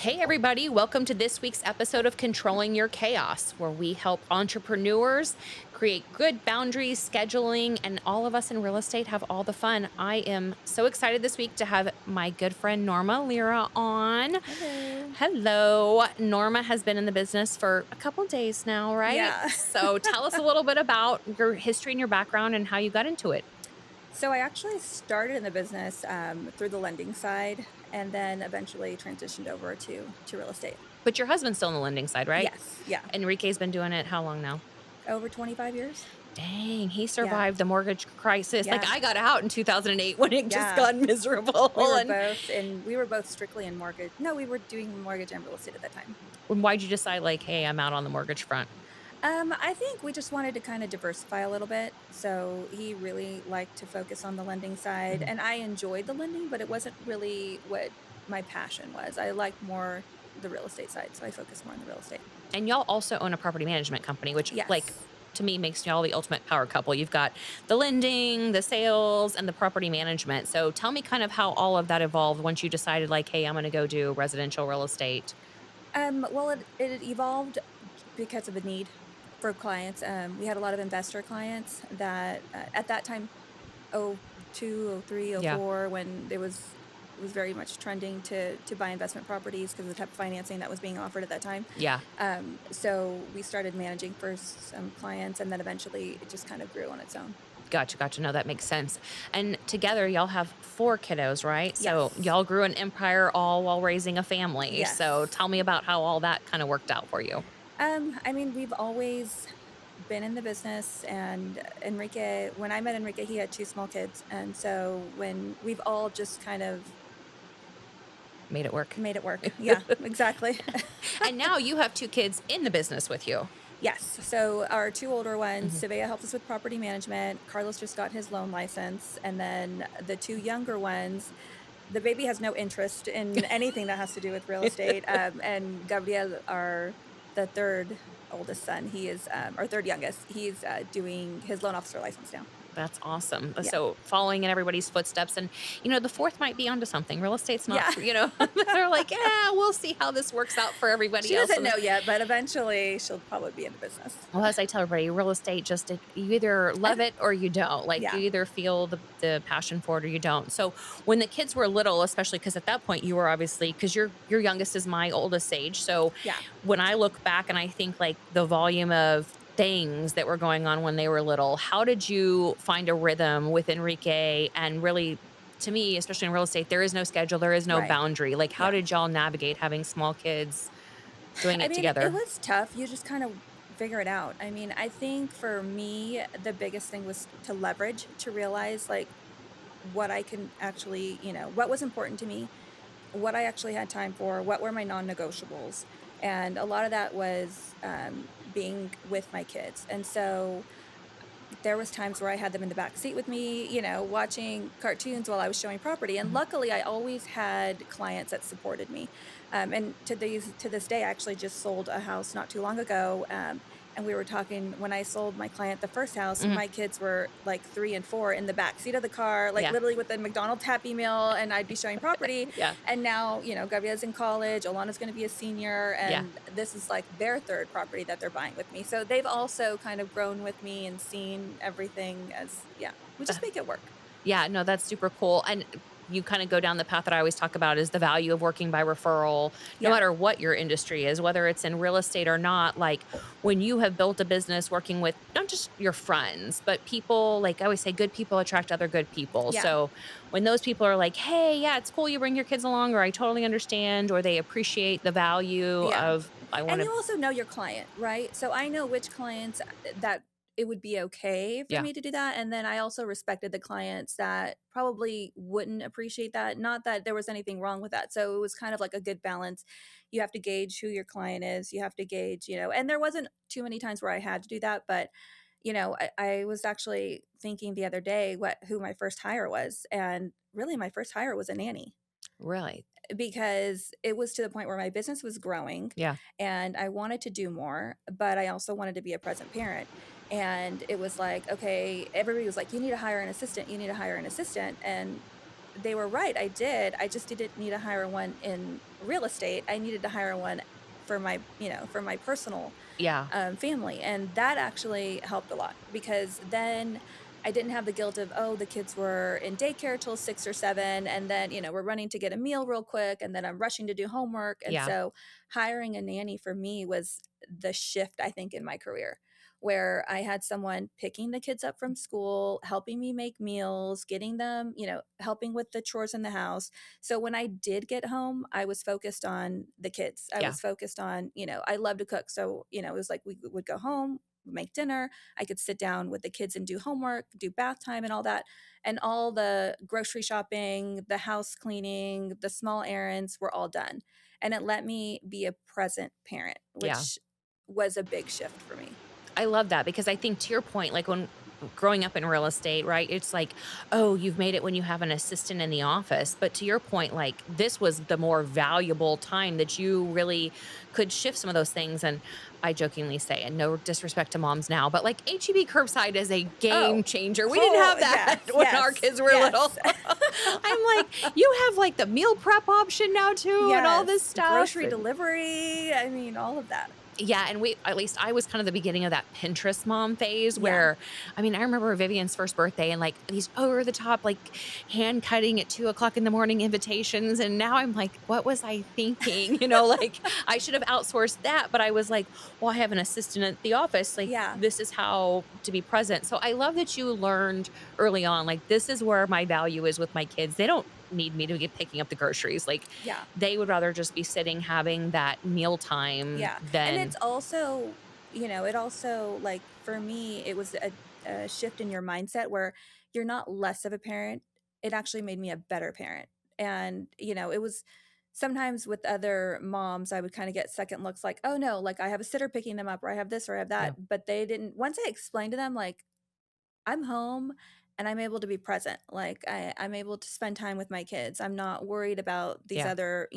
Hey, everybody, welcome to this week's episode of Controlling Your Chaos, where we help entrepreneurs create good boundaries, scheduling, and all of us in real estate have all the fun. I am so excited this week to have my good friend Norma Lira on. Hello. Hello. Norma has been in the business for a couple days now, right? Yeah. So tell us a little bit about your history and your background and how you got into it. So I actually started in the business through the lending side and then eventually transitioned over to real estate. But your husband's still on the lending side, right? Yes. Yeah. Enrique's been doing it how long now? Over 25 years. Dang, he Yeah. survived the mortgage crisis. Like, Yeah. I got out in 2008 when it just Yeah. got miserable. And We were both strictly in mortgage. No, we were doing mortgage and real estate at that time. why'd you decide, like, hey, I'm out on the mortgage front? I think we just wanted to kind of diversify a little bit. So he really liked to focus on the lending side, Mhm. and I enjoyed the lending, but it wasn't really what my passion was. I liked more the real estate side, so I focused more on the real estate. And y'all also own a property management company, which, like, Yes. to me makes y'all the ultimate power couple. You've got the lending, the sales, and the property management. So tell me kind of how all of that evolved once you decided, like, hey, I'm going to go do residential real estate. Well, it evolved because of the need for clients. We had a lot of investor clients that at that time, oh two, oh three, oh Yeah. four, when it was very much trending to buy investment properties because of the type of financing that was being offered at that time. Yeah. So we started managing for some clients, and then eventually it just kind of grew on its own. Gotcha, gotcha. No, that makes sense. And together, y'all have 4 kiddos, right? So Yes. y'all grew an empire all while raising a family. So Yes. tell me about how all that kind of worked out for you. I mean, we've always been in the business, and Enrique, when I met Enrique, he had two small kids. And so when we've all just kind of Made it work. made it work. Yeah, exactly. And now you have 2 kids in the business with you. Yes. So our two older ones, Mhm. Savea helps us with property management. Carlos just got his loan license. And then the two younger ones, the baby has no interest in anything that has to do with real estate. And Gabriel, the third oldest son, he is our third youngest. He's doing his loan officer license now. That's awesome. Yeah. So following in everybody's footsteps and, the 4th might be onto something. Real estate's not Yeah. for, they're like, "Yeah, we'll see how this works out for everybody She else." doesn't know yet, but eventually she'll probably be in the business. Well, as I tell everybody, real estate just you either I love th- it or you don't. Like you yeah. either feel the passion for it or you don't. So when the kids were little, especially because at that point you were obviously because your youngest is my oldest age. So Yeah. when I look back and I think like the volume of things that were going on when they were little, how did you find a rhythm with Enrique and really to me, especially in real estate, there is no schedule, there is no Right. boundary. Like how Yeah. did y'all navigate having small kids doing I it mean, it together? was tough. You just kind of figure it out. I mean, I think for me, the biggest thing was to leverage, to realize like what I can actually, what was important to me, what I actually had time for, what were my non-negotiables. And a lot of that was being with my kids. And so there was times where I had them in the back seat with me, watching cartoons while I was showing property. And Mhm. luckily, I always had clients that supported me. And to this day, I actually just sold a house not too long ago. And we were talking when I sold my client the first house, Mhm. my kids were like 3 and 4 in the back seat of the car, like Yeah. literally with the McDonald's Happy Meal, and I'd be showing property. Yeah. And now, Gabriela's in college, Alana's going to be a senior, Yeah. and this is like their third property that they're buying with me. So they've also kind of grown with me and seen everything as, yeah, we just make it work. Yeah, no, that's super cool. And you kind of go down the path that I always talk about is the value of working by referral, no Yeah. matter what your industry is, whether it's in real estate or not. Like when you have built a business working with not just your friends, but people, like I always say, good people attract other good people. Yeah. So when those people are like, hey, yeah, it's cool you bring your kids along, or I totally understand, or they appreciate the value Yeah. of, I want And to, you also know your client, right? So I know which clients that it would be okay for yeah. me to do that. And then I also respected the clients that probably wouldn't appreciate that. Not that there was anything wrong with that. So it was kind of like a good balance. You have to gauge who your client is. You have to gauge, and there wasn't too many times where I had to do that. But, I was actually thinking the other day who my first hire was. And really, my first hire was a nanny Really? because it was to the point where my business was growing Yeah. and I wanted to do more, but I also wanted to be a present parent. And it was like, okay, everybody was like, you need to hire an assistant, you need to hire an assistant. And they were right. I did. I just didn't need to hire one in real estate, I needed to hire one for my, for my personal Yeah. family. And that actually helped a lot because then I didn't have the guilt of, oh, the kids were in daycare till 6 or 7. And then, we're running to get a meal real quick. And then I'm rushing to do homework. And Yeah. so hiring a nanny for me was the shift, I think, in my career, where I had someone picking the kids up from school, helping me make meals, getting them, helping with the chores in the house. So when I did get home, I was focused on the kids. I Yeah. was focused on, I love to cook. So, it was like we would go home, make dinner. I could sit down with the kids and do homework, do bath time and all that. And all the grocery shopping, the house cleaning, the small errands were all done. And it let me be a present parent, Yeah. which was a big shift for me. I love that because I think to your point, like when growing up in real estate, right? It's like, oh, you've made it when you have an assistant in the office. But to your point, like this was the more valuable time that you really could shift some of those things. And I jokingly say, and no disrespect to moms now, but like HEB curbside is a game Oh, changer. We didn't whole have that yes, when our yes, kids were little. yes. I'm like, you have like the meal prep option now too, and all this Yes, stuff. grocery delivery, I mean, all of that. Yeah, and at least I was kind of the beginning of that Pinterest mom phase Yeah, where, I mean, I remember Vivian's first birthday and like these over the top, like hand cutting at 2 o'clock in the morning invitations. And now I'm like, what was I thinking? Like I should have outsourced that. But I was like, well, I have an assistant at the office. Like, yeah, this is how to be present. So I love that you learned early on, like, this is where my value is with my kids. They don't need me to get picking up the groceries. Like, yeah. they would rather just be sitting having that meal time Yeah, and than, it's also, it also, like, for me, it was a shift in your mindset where you're not less of a parent. It actually made me a better parent. And, it was sometimes with other moms, I would kind of get second looks like, oh no, like I have a sitter picking them up or I have this or I have yeah. that. But they didn't, once I explained to them, like, I'm home and I'm able to be present. Like I'm able to spend time with my kids. I'm not worried about these Yeah. other,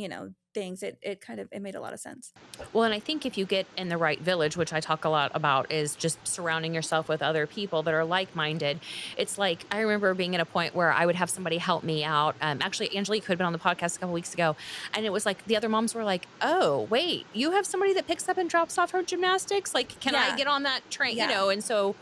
things. It kind of, it made a lot of sense. Well, and I think if you get in the right village, which I talk a lot about, is just surrounding yourself with other people that are like minded. It's like, I remember being at a point where I would have somebody help me out. Actually, Angelique, who had been on the podcast a couple weeks ago, and it was like the other moms were like, oh, wait, you have somebody that picks up and drops off her gymnastics? Like, can I Yeah. get on that train? Yeah. And so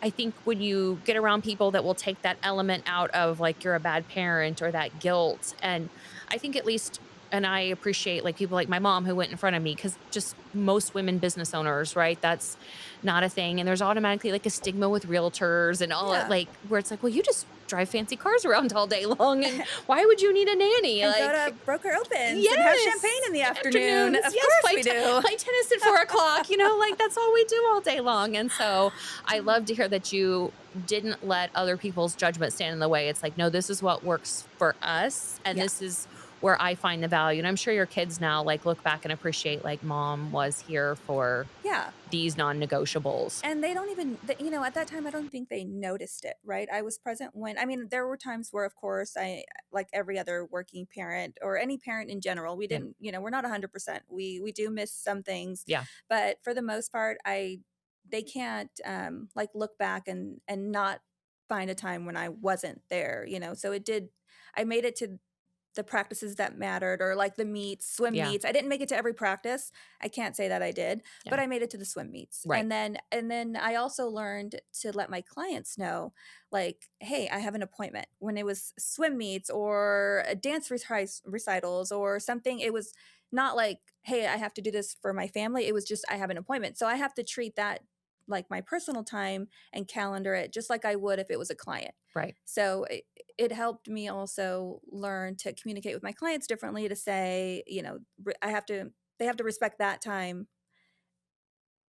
I think when you get around people that will take that element out of like you're a bad parent or that guilt, and I think at least, and I appreciate like people like my mom who went in front of me because just most women business owners, right? That's not a thing. And there's automatically like a stigma with realtors and all that, Yeah. like where it's like, well, you just drive fancy cars around all day long. And why would you need a nanny? And go Like, to broker opens and have champagne yes, in the afternoon. afternoons. Of Yes, course we do. play tennis at 4 o'clock. Like that's all we do all day long. And so I love to hear that you didn't let other people's judgment stand in the way. It's like, no, this is what works for us, and Yeah. this is where I find the value. And I'm sure your kids now like look back and appreciate like mom was here for Yeah. these non-negotiables. And they don't even, at that time, I don't think they noticed it, right? I was present when, I mean, there were times where, of course, like every other working parent or any parent in general, we Yeah. didn't, we're not 100%. We do miss some things, Yeah. but for the most part, they can't, like look back and not find a time when I wasn't there, so I made it to the practices that mattered or like the meets, swim Yeah. meets. I didn't make it to every practice. I can't say that I did, Yeah. but I made it to the swim meets. Right. And then I also learned to let my clients know like, hey, I have an appointment. When it was swim meets or a dance recitals or something, it was not like, hey, I have to do this for my family. It was just I have an appointment. So I have to treat that like my personal time and calendar it just like I would if it was a client. Right. So it helped me also learn to communicate with my clients differently to say, they have to respect that time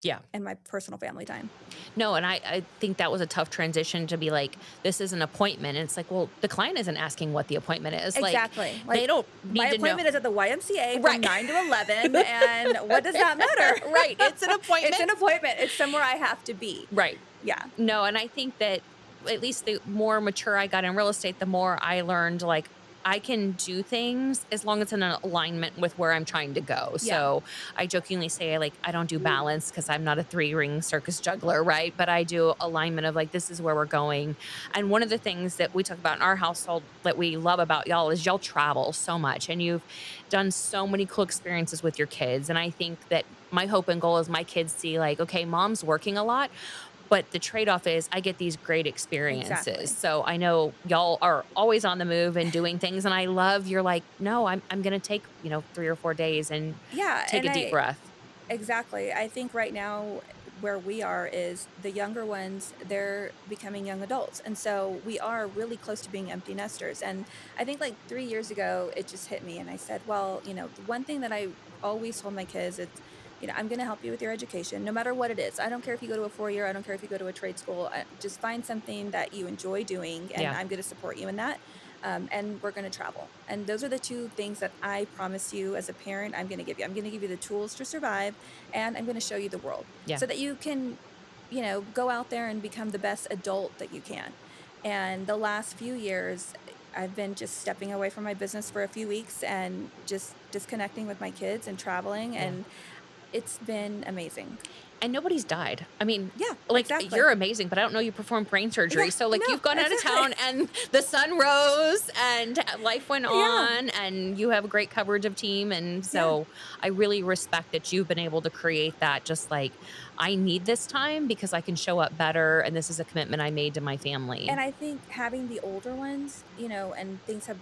Yeah. and my personal family time. No, and I think that was a tough transition to be like, this is an appointment. And it's like, well, the client isn't asking what the appointment is. Like, Exactly. they Like don't my need to know. appointment is at the YMCA from Right. 9 to 11 and what does that matter? Right. It's an appointment. It's an appointment. It's somewhere I have to be. Right. Yeah. No, and I think that at least the more mature I got in real estate, the more I learned like I can do things as long as it's in an alignment with where I'm trying to go. Yeah, So I jokingly say, like, I don't do balance because I'm not a 3 ring circus juggler, right? But I do alignment of like, this is where we're going. And one of the things that we talk about in our household that we love about y'all is y'all travel so much and you've done so many cool experiences with your kids. And I think that my hope and goal is my kids see, like, okay, mom's working a lot, but the trade-off is I get these great experiences. exactly. So I know y'all are always on the move and doing things, and I love you're like, "No, I'm gonna take, 3 or 4 days and Yeah, take and a deep I breath." exactly. I think right now where we are is the younger ones, they're becoming young adults. And so we are really close to being empty nesters. And I think like 3 years ago, it just hit me. And I said, well, the one thing that I always told my kids is, I'm going to help you with your education, no matter what it is. I don't care if you go to a 4 year, I don't care if you go to a trade school. Just find something that you enjoy doing, and Yeah, I'm going to support you in that. And we're going to travel. And those are the two things that I promise you as a parent, I'm going to give you. I'm going to give you the tools to survive, and I'm going to show you the world yeah, so that you can, go out there and become the best adult that you can. And the last few years, I've been just stepping away from my business for a few weeks and just disconnecting with my kids and traveling. yeah. And it's been amazing. And nobody's died. I mean, Yeah, like, exactly. you're amazing, but I don't know you performed brain Yeah, surgery. So, like, no, you've gone out of exactly. town and the sun rose and life went Yeah, on and you have a great coverage of team. And yeah. so I really respect that you've been able to create that. Just like, I need this time because I can show up better. And this is a commitment I made to my And family. I think having the older ones, and things have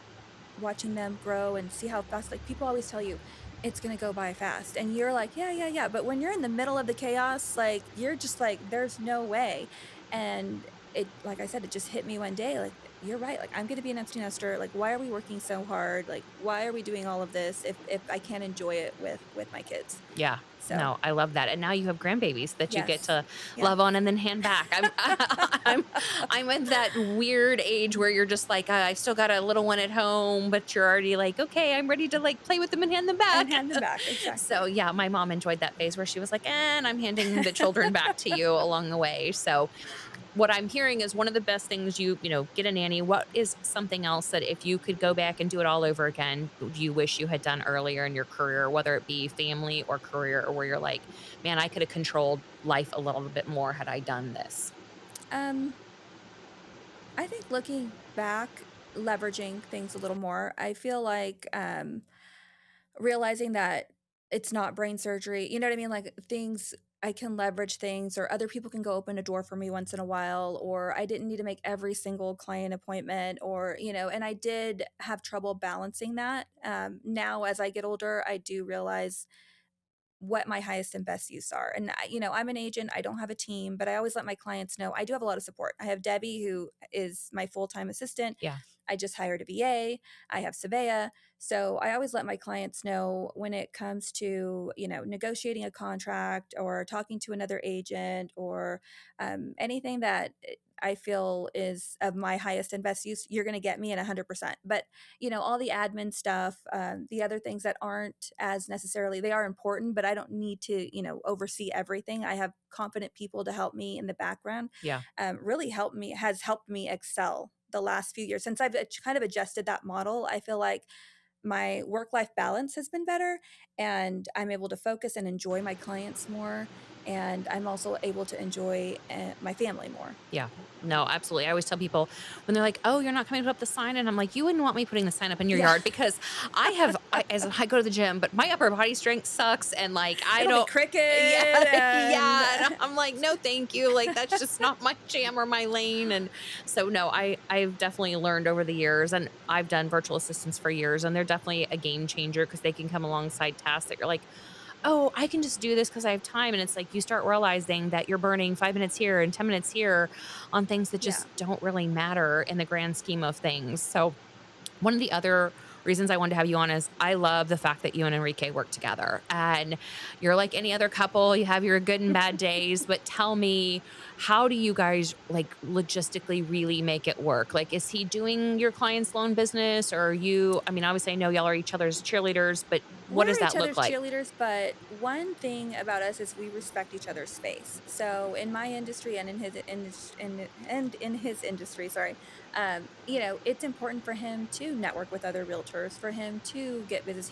watching them grow and see how fast, like, people always tell you it's going to go by fast, and you're like, yeah, yeah, yeah, but when you're in the middle of the chaos, like, you're just like, there's no way. And it, like I said, it just hit me one day, like, you're right, like, I'm going to be an empty nester, like, why are we working so hard, like, why are we doing all of this if I can't enjoy it with my kids? Yeah. So No, I love that. And now you have grandbabies that you get yes, to yeah. love on and then hand back. I'm I'm at that weird age where you're just like, I've still got a little one at home, but you're already like, okay, I'm ready to like play with them and hand them And back. hand them back, So exactly. yeah, my mom enjoyed that phase where she was like, and I'm handing the children back to you along the way. So what I'm hearing is one of the best things get a nanny. What is something else that if you could go back and do it all over again, do you wish you had done earlier in your career, whether it be family or career, or where you're like, man, I could have controlled life a little bit more had I done this? um I think looking back, leveraging things a little more. I feel like realizing that it's not brain surgery. You know what I mean? Like, things, I can leverage things, or other people can go open a door for me once in a while, or I didn't need to make every single client appointment, or, and I did have trouble balancing that. Now, as I get older, I do realize what my highest and best use are. And I'm an agent, I don't have a team, but I always let my clients know I do have a lot of support. I have Debbie, who is my full-time assistant. Yeah, I just hired a VA. I have Savea. So I always let my clients know when it comes to, negotiating a contract or talking to another agent, or anything that I feel is of my highest and best use, you're going to get me at 100%. But, all the admin stuff, the other things that aren't as necessarily, they are important, but I don't need to, oversee everything. I have confident people to help me in the background. yeah, Really has helped me excel the last few years since I've kind of adjusted that model. I feel like my work life balance has been better, and I'm able to focus and enjoy my clients more. And I'm also able to enjoy my family more. yeah. No, absolutely. I always tell people when they're like, "Oh, you're not coming to put up the sign," and I'm like, "You wouldn't want me putting the sign up in your Yeah. yard because as I go to the gym, but my upper body strength sucks, and like I It'll be don't." cricket Yeah, and yeah, and I'm like, "No, thank you." Like that's just not my jam or my lane. And so no, I've definitely learned over the years, and I've done virtual assistants for years, and they're definitely a game changer because they can come alongside tasks that you're like, oh, I can just do this because I have time. And it's like you start realizing that you're burning 5 minutes here and 10 minutes here on things that yeah. just don't really matter in the grand scheme of things. So, one of the other reasons I wanted to have you on is I love the fact that you and Enrique work together. And you're like any other couple, you have your good and bad days, but tell me, how do you guys like logistically really make it work? Like, is he doing your client's loan business or are you? I mean, obviously, I know y'all are each other's cheerleaders, but What We're does each that look other's like? cheerleaders, but one thing about us is we respect each other's space. So in my industry and in his industry, sorry, it's important for him to network with other realtors, for him to get business.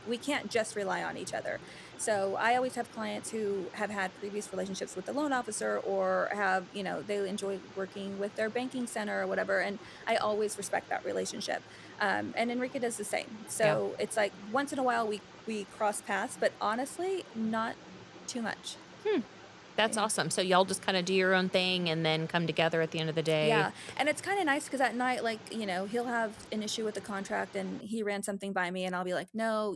We can't just rely on each other. So I always have clients who have had previous relationships with the loan officer or have, they enjoy working with their banking center or whatever. And I always respect that relationship. And Enrique does the same. Yeah. So it's like once in a while we cross paths, but honestly, not too much. Hmm. That's Yeah. awesome. So y'all just kind of do your own thing and then come together at the end of the day. Yeah, and it's kinda nice because at night, like, he'll have an issue with the contract and he ran something by me and I'll be like, "No,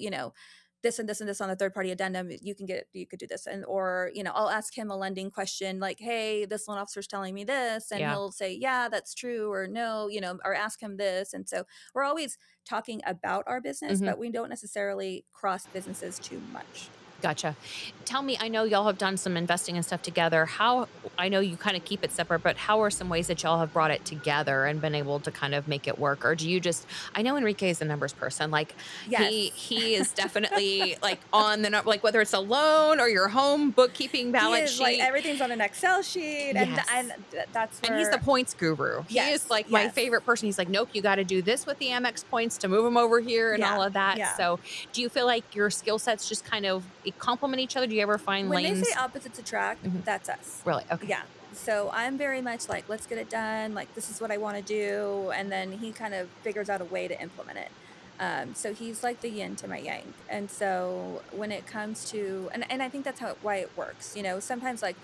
this and this and this on the third party addendum, you could do this." And or, I'll ask him a lending question like, "Hey, this loan officer's telling me this," and Yeah. he'll say, "Yeah, that's true," or "No," or ask him this, and so we're always talking about our business, Hmm. but we don't necessarily cross businesses too much. Gotcha. Tell me, I know y'all have done some investing and stuff together. I know you kind of keep it separate, but how are some ways that y'all have brought it together and been able to kind of make it work? Or do you just, I know Enrique is a numbers person. Like Yes. he is definitely like on the, like whether it's a loan or your home bookkeeping He balance is like sheet. everything's on an Excel sheet, Yes. that's And he's the where points guru. He is yes, like my yes. favorite person. He's like, "Nope, you gotta do this with the Amex points to move them over here," and all Yeah, of that. yeah. So, do you feel like your skill sets just kind of complement each other? Do you ever find When they say lanes? opposites attract, Mhm. that's us. Really? Okay. Yeah. So I'm very much like, let's get it done. Like, this is what I want to do. And then he kind of figures out a way to implement it. So he's like the yin to my yang. And so when it comes to, and I think that's why it works. Sometimes like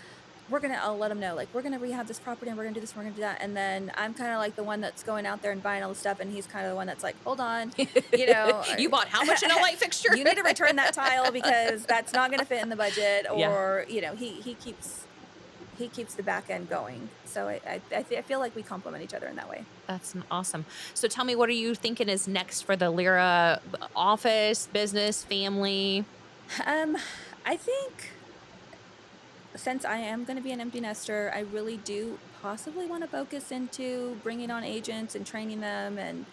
I'll let him know, like, we're going to rehab this property and we're going to do this, and we're going to do that. And then I'm kind of like the one that's going out there and buying all the stuff. And he's kind of the one that's like, hold on, You bought how much in a light fixture? you need to return that tile because that's not going to fit in the budget. Yeah, Or, he keeps the back end going. So I feel like we complement each other in that way. awesome. So tell me, what are you thinking is next for the Lyra office, business, family? Um, I think since I am going to be an empty nester, I really do possibly want to focus into bringing on agents and training them and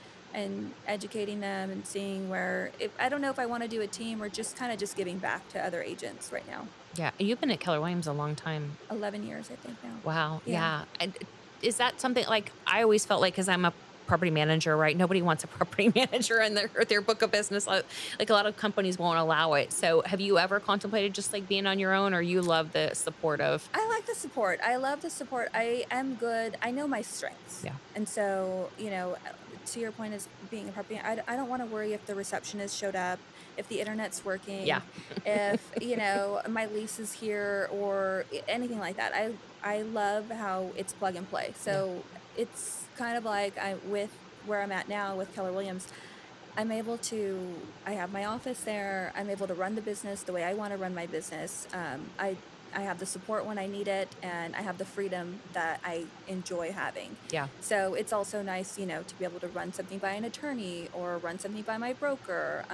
educating them and seeing where if I don't know if I want to do a team or just kind of just giving back to other agents right now. Yeah, you've been at Keller Williams a long time. 11 years I think now. Wow, Yeah. yeah, and is that something like I always felt like because 'cause I'm a property manager, right? Nobody wants a property manager in their book of business, like, a lot of companies won't allow it. So, have you ever contemplated just, like, being on your own, or you love the support of I like the support. I love the support. I am good. I know my strengths. Yeah. And so, to your point is being a puppy, I don't want to worry if the receptionist showed up, if the internet's Yeah. working, if, my lease is here or anything like that. I love how it's plug and play. Yeah. So it's kind of like with where I'm at now with Keller Williams. I have my office there. I'm able to run the business the way I want to run my business. I have the support when I need it and I have the freedom that I enjoy having. Yeah. So it's also nice, to be able to run something by an attorney or run something by my broker.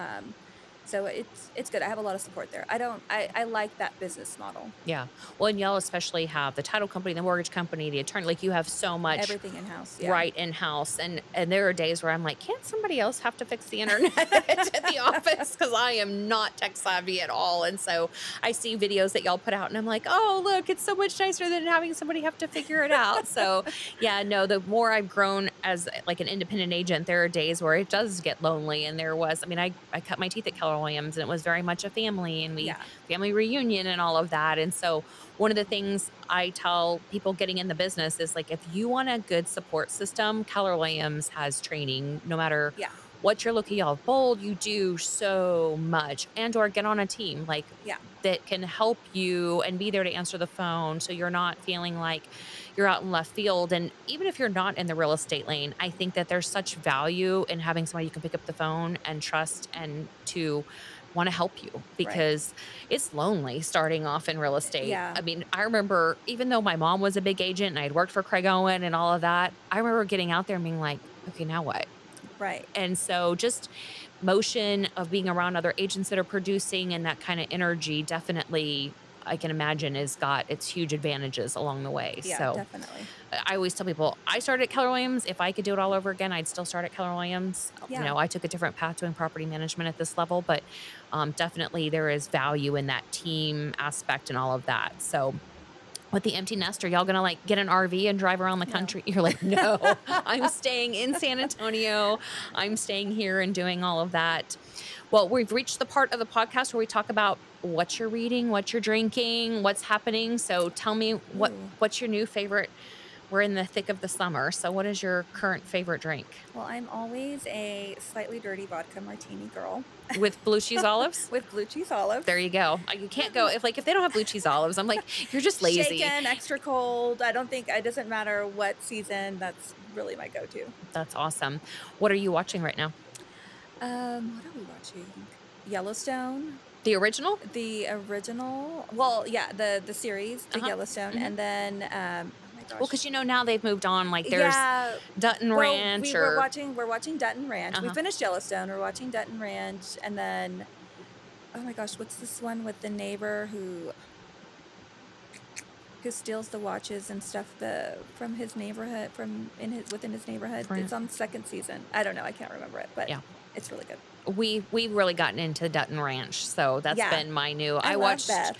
So it's good. I have a lot of support there. I like that business model. Yeah. Well, and y'all especially have the title company, the mortgage company, the attorney, like, you have so much Everything in house. Yeah. right in-house, and there are days where I'm like, "Can't somebody else have to fix the internet at the office? Because I am not tech savvy at all, and so I see videos that y'all put out, and I'm like, "Oh, look, it's so much nicer than having somebody have to figure it out." So, yeah, no, the more I've grown as, like, an independent agent, there are days where it does get lonely, and I cut my teeth at Keller Williams, and it was very much a family, and we Yeah. family reunion and all of that, and so one of the things I tell people getting in the business is like, if you want a good support system, Keller Williams has training no matter Yeah. what you're looking at. Bold, you do so much, and or get on a team like Yeah. that can help you and be there to answer the phone so you're not feeling like you're out in left field. And even if you're not in the real estate lane, I think that there's such value in having somebody you can pick up the phone and trust and to want to help you, Right. because it's lonely starting off in real estate. Yeah. I mean, I remember even though my mom was a big agent and I'd worked for Craig Owen and all of that, I remember getting out there and being like, okay, now what? Right. And so just motion of being around other agents that are producing and that kind of energy definitely I can imagine has got its huge advantages along the way. Yeah, So definitely. I always tell people I started at Keller Williams. If I could do it all over again, I'd still start at Keller Williams. Yeah. I took a different path doing property management at this level, but definitely there is value in that team aspect and all of that. So with the empty nester, y'all gonna like get an RV and drive around the No. country? You're like, no, I'm staying in San Antonio. I'm staying here and doing all of that. Well, we've reached the part of the podcast where we talk about what you're reading, what you're drinking, what's happening. So tell me Ooh. what's your new favorite? We're in the thick of the summer. So what is your current favorite drink? Well, I'm always a slightly dirty vodka martini girl With blue cheese olives? with blue cheese olives. There you go. You can't go if they don't have blue cheese olives, I'm like, you're just lazy. Shaken, extra cold. I don't think it doesn't matter what season, that's really my go-to. That's awesome. What are you watching right now? What are we watching? Yellowstone, The original? the original. Well, yeah, the series, the Uh-huh. Yellowstone, Mhm. and then oh my Well, gosh. because now they've moved on, like, there's Yeah. Dutton Well, Ranch we were or watching Dutton Ranch. We uh-huh. finished Yellowstone. We're watching Dutton Ranch, and then oh my gosh, what's this one with the neighbor who steals the watches and stuff from his neighborhood from in his within his neighborhood? For It's on the second season. I don't know. I can't remember it, but yeah. it's really good. We've really gotten into Dutton Ranch, so that's Yeah, been my new I love Beth.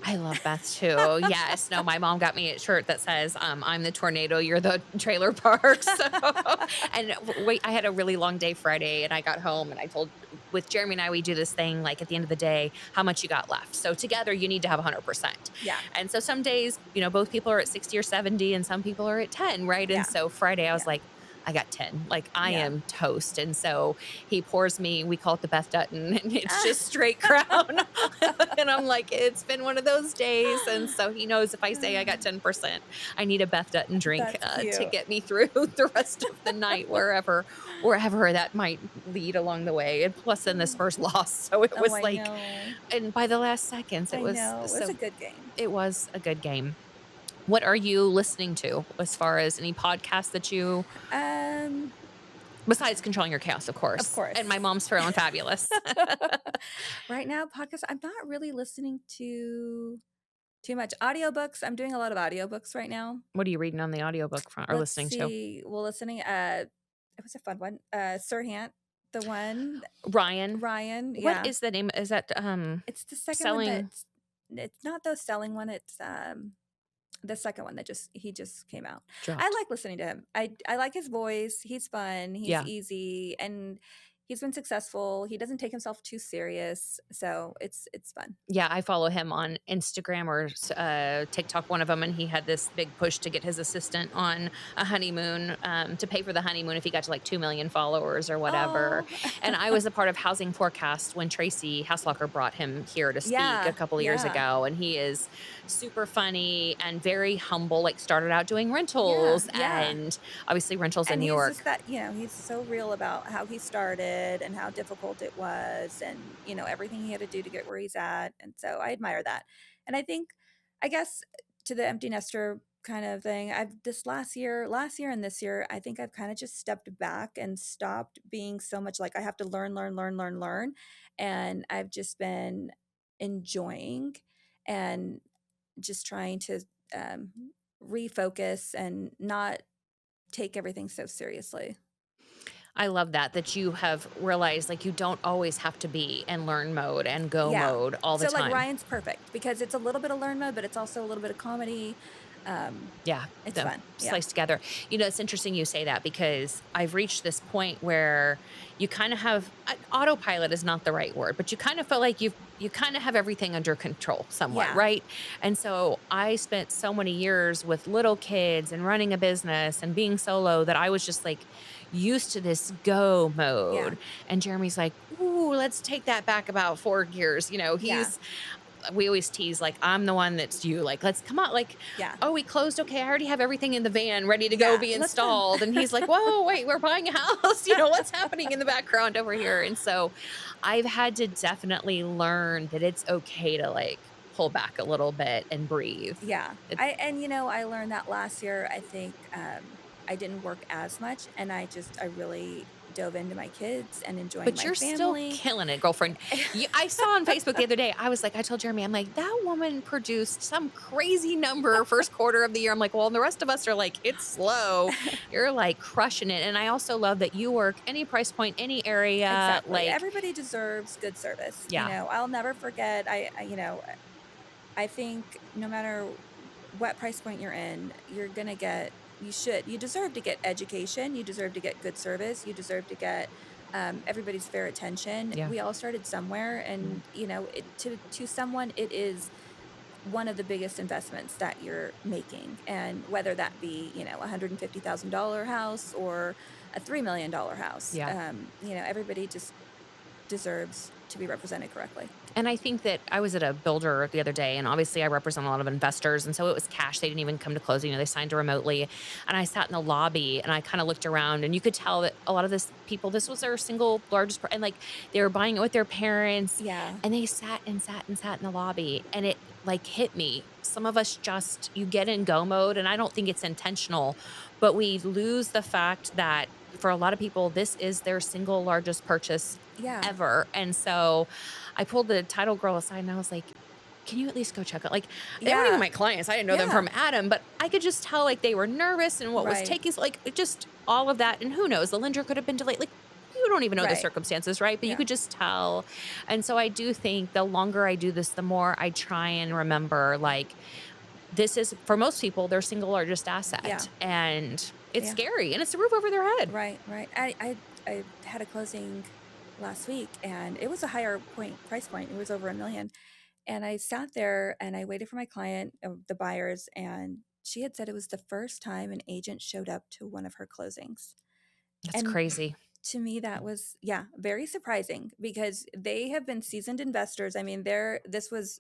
I love Beth too. Yes. No, my mom got me a shirt that says, I'm the tornado, you're the trailer park. So and wait, I had a really long day Friday and I got home and I told with Jeremy and I, we do this thing like at the end of the day, how much you got left. So together you need to have 100%. Yeah, And so some days, both people are at 60 or 70 and some people are at 10, right? And yeah, so Friday I was yeah, like, I got 10. Like I yeah. am toast. And so he pours me, we call it the Beth Dutton, and it's just straight crown. And I'm like, it's been one of those days. And so he knows if I say I got 10%, I need a Beth Dutton drink That's to cute. get me through the rest of the night, wherever that might lead along the way. And plus then this first loss. So it Oh, was I like, know. and by the last seconds, it I was know. It was a so, good game. it was a good game. What are you listening to as far as any podcasts that you Um, besides controlling your chaos, of of course, and my course. mom's feral and fabulous? Right now, podcasts, I'm not really listening to too much. Audiobooks, I'm doing a lot of audiobooks right now. What are you reading on the audiobook front or Let's listening to? see. Well, listening, it was a fun one. Sirhan, the one, Ryan. Ryan, What yeah. is the name? Is that It's the second one selling it's not the selling one, it's the second one that he just came out. I dropped? like listening to him. I like his voice. He's fun. He's Yeah. easy, and he's been successful. He doesn't take himself too serious, so it's fun. Yeah, I follow him on Instagram or TikTok, one of them, and he had this big push to get his assistant on a honeymoon to pay for the honeymoon if he got to like 2 million followers or whatever. Oh, And I was a part of Housing Forecast when Tracy Haslocker brought him here to speak a yeah, couple of years yeah, ago. And he is super funny and very humble, like started out doing yeah, rentals yeah. and obviously rentals in And New he's just York. that, he's so real about how he started and how difficult it was and, everything he had to do to get where he's at. And so I admire that. And I guess to the empty nester kind of thing, I've this last year and this year, I think I've kind of just stepped back and stopped being so much like I have to learn, learn, learn, learn, learn. And I've just been enjoying and just trying to um, refocus and not take everything so seriously. I love that you have realized like you don't always have to be in learn mode and go Yeah. mode all the So, like, time. Ryan's perfect because it's a little bit of learn mode, but it's also a little bit of comedy. Um, Yeah, it's the fun. Yeah. sliced together. It's interesting you say that because I've reached this point where you kind of have autopilot is not the right word, but you kind of feel like you kind of have everything under control somewhat, Yeah. right? And so I spent so many years with little kids and running a business and being solo that I was just like used to this go Yeah. mode. And Jeremy's like, "Ooh, let's take that back about 4 gears." Yeah. We always tease like I'm the one that's you like let's come on like Yeah. oh we closed okay I already have everything in the van ready to go Yeah. be Let's go. installed and he's like whoa wait we're buying a house what's happening in the background over here and so I've had to definitely learn that it's okay to like pull back a little bit and breathe. Yeah. it, I learned that last year. I think I didn't work as much and I really dove into my kids and enjoying But my you're still family. killing it, girlfriend. I saw on Facebook the other day, I was like, I told Jeremy, I'm like, that woman produced some crazy number first quarter of the year. I'm like, well, and the rest of us are like, it's slow. You're like crushing it. And I also love that you work any price point, any area. Exactly. Like, Everybody deserves good service. yeah, I'll never forget. I think no matter what price point you're in, you're going to get, you deserve to get education. You deserve to get good service. You deserve to get everybody's fair attention. yeah, We all started somewhere. And, to someone, it is one of the biggest investments that you're making. And whether that be, $150,000 house or a $3 million house, yeah. everybody just deserves to be represented correctly. And I think that I was at a builder the other day, and obviously I represent a lot of investors. And so it was cash. They didn't even come to closing. They signed it remotely. And I sat in the lobby and I kind of looked around, and you could tell that a lot of this people, this was their single largest, and like they were buying it with their parents, Yeah. and they sat and sat and sat in the lobby. And it like hit me. Some of us just, you get in go mode, and I don't think it's intentional, but we lose the fact that for a lot of people, this is their single largest purchase Yeah. ever. And so I pulled the title girl aside and I was like, "Can you at least go check it?" Like, they weren't even Yeah. my clients. I didn't know them Yeah. from Adam, but I could just tell like they were nervous and what was Right. taking like it just all of that. And who knows, the lender could have been delayed. Like, you don't even know the Right. circumstances, right? But you Yeah. could just tell. And so I do think the longer I do this, the more I try and remember like this is for most people their single largest Yeah. asset. And it's Yeah. scary and it's the roof over their head. Right. Right. I had a closing last week, and it was a higher price point. It was over 1 million. And I sat there and I waited for my client, the buyers, and she had said it was the first time an agent showed up to one of her closings. That's And crazy. to me, that was, yeah, very surprising because they have been seasoned investors. I mean, this was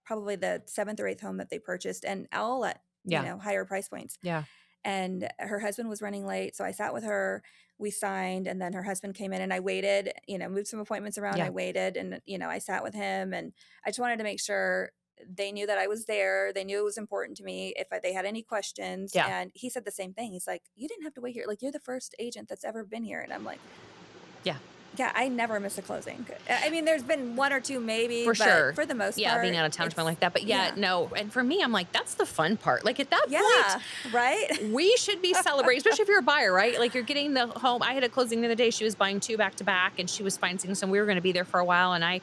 probably the seventh or eighth home that they purchased, and all at, Yeah. higher price points. Yeah. And her husband was running late, so I sat with her, we signed, and then her husband came in, and I waited, moved some appointments around, I Yeah. waited, and, I sat with him, and I just wanted to make sure they knew that I was there, they knew it was important to me if they had any questions. Yeah. And he said the same thing. He's like, "You didn't have to wait here, like, you're the first agent that's ever been here." And I'm like, Yeah. yeah, I never miss a closing. I mean, there's been one or two maybe, For but sure. for the most Yeah, being part, out of town or something it's like that. But yeah, yeah. no. And for me, I'm like, that's the fun part. Like at that point, Yeah, right? we should be celebrating, especially if you're a buyer, right? Like you're getting the home. I had a closing the other day. She was buying two back to back and she was financing some. We were going to be there for a while. And I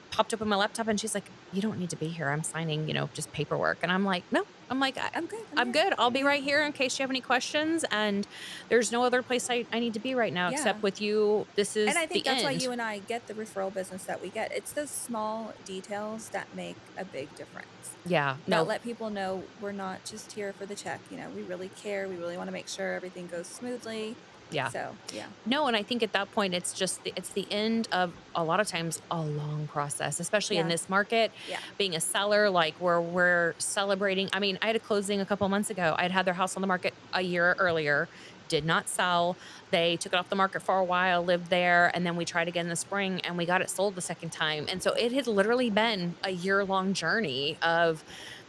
popped up on my laptop and she's like, "You don't need to be here. I'm signing, just paperwork." And I'm like, "No." I'm like, I'm good, I'm I'm here. good. I'll be Yeah. right here in case you have any questions. And there's no other place I need to be right now except Yeah. with you. This And is I think the that's why end. you and I get the referral business that we get. It's those small details that make a big difference, Yeah. that No. let people know we're not just here for the check. We really care. We really want to make sure everything goes smoothly. Yeah. So, yeah. No, and I think at that point it's just it's the end of a lot of times a long process, especially in Yeah. this market. Yeah. Being a seller, like where we're celebrating. I mean, I had a closing a couple months ago. I'd had their house on the market a year earlier, did not sell. They took it off the market for a while, lived there, and then we tried again in the spring and we got it sold the second time. And so it had literally been a year-long journey of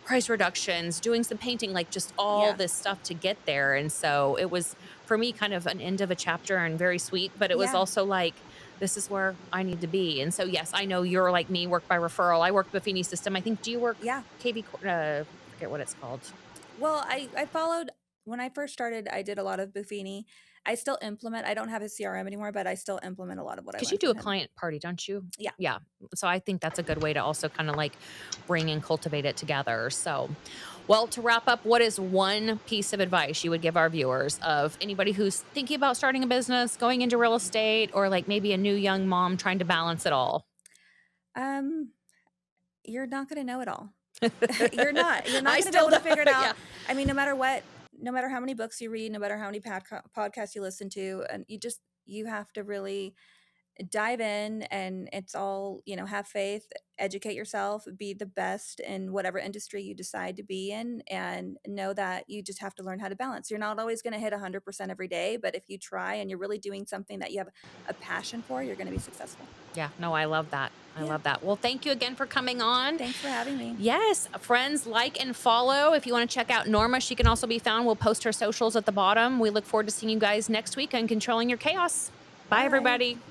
price reductions, doing some painting, like just all Yeah. this stuff to get there. And so it was for me kind of an end of a chapter and very sweet, but it was Yeah. also like, this is where I need to be. And so, yes, I know you're like me, work by referral. I work the Buffini system. I think, do you work Yeah. forget what it's called. Well, I followed when I first started, I did a lot of Buffini. I still implement. I don't have his CRM anymore, but I still implement a lot of what I Because you learned do from a him. client party, don't you? Yeah. Yeah. So I think that's a good way to also kind of like bring and cultivate it together. So, well, to wrap up, what is one piece of advice you would give our viewers of anybody who's thinking about starting a business, going into real estate, or like maybe a new young mom trying to balance it all? Um, you're not going to know it all. You're not. You're not I going to be still able to don't. figure it out. Yeah. I mean, no matter what, no matter how many books you read, no matter how many podcasts you listen to, and you have to really dive in, and it's all, have faith, educate yourself, be the best in whatever industry you decide to be in, and know that you just have to learn how to balance. You're not always going to hit 100% every day, but if you try and you're really doing something that you have a passion for, you're going to be successful. Yeah. No, I love that. I Yeah. love that. Well, thank you again for coming on. Thanks for having me. Yes, friends, like and follow. If you want to check out Norma, she can also be found. We'll post her socials at the bottom. We look forward to seeing you guys next week on Controlling Your Chaos. Bye, Bye. everybody.